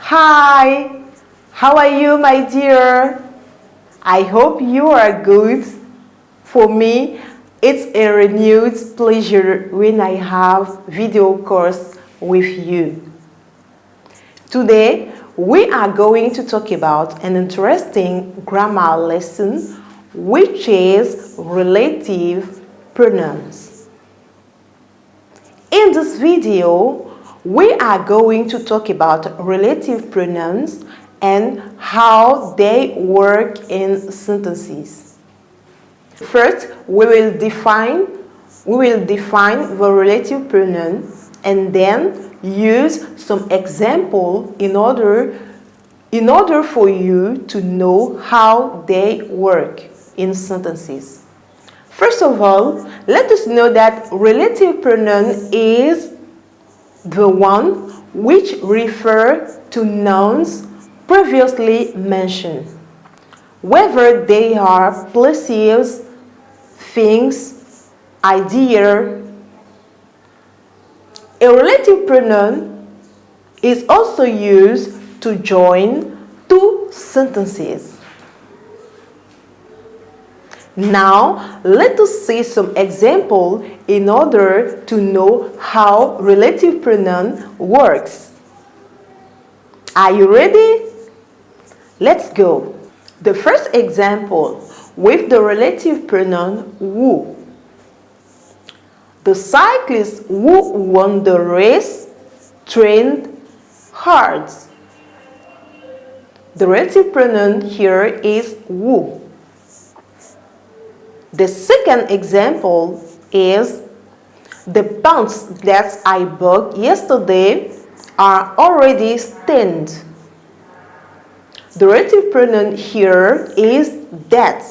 Hi, how are you, my dear? I hope you are good. For me, it's a renewed pleasure when I have video calls with you. Today, we are going to talk about an interesting grammar lesson, which is relative pronouns. In this video, we are going to talk about relative pronouns and how they work in sentences. First, we will define the relative pronoun and then use some example in order for you to know how they work in sentences. First of all, let us know that relative pronoun is the one which refers to nouns previously mentioned, whether they are places, things, idea. A relative pronoun is also used to join two sentences. Now, let us see some examples in order to know how relative pronoun works. Are you ready? Let's go. The first example with the relative pronoun who. The cyclist who won the race trained hard. The relative pronoun here is who. The second example is the pants that I bought yesterday are already stained. The relative pronoun here is that.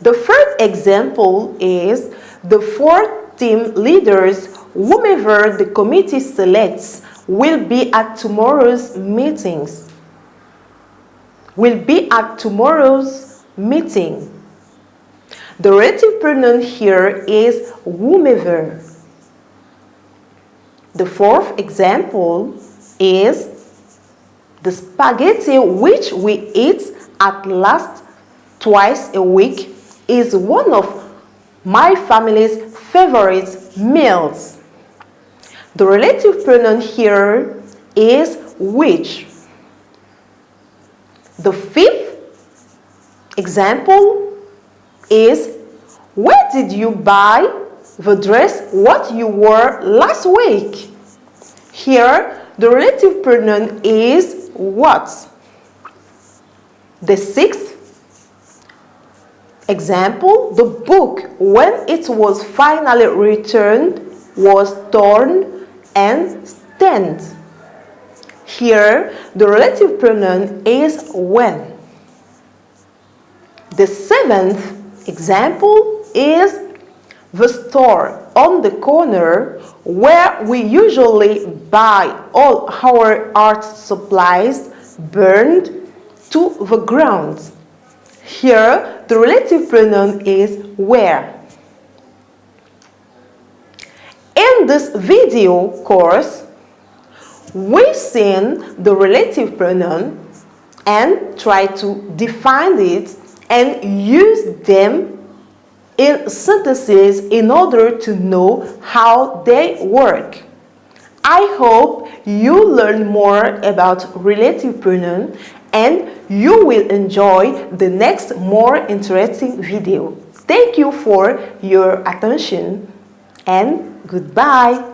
The third example is the four team leaders, whomever the committee selects, will be at tomorrow's meetings. The relative pronoun here is whomever. The fourth example is the spaghetti which we eat at least twice a week is one of my family's favorite meals. The relative pronoun here is which. The fifth example is where did you buy the dress what you wore last week? Here, the relative pronoun is what. The sixth example, the book, when it was finally returned, was torn and stained. Here, the relative pronoun is when. The seventh example is the store on the corner where we usually buy all our art supplies burned to the ground. Here, the relative pronoun is where. In this video course, we've seen the relative pronoun and try to define it and use them in sentences in order to know how they work. I hope you learn more about relative pronoun and you will enjoy the next more interesting video. Thank you for your attention and goodbye.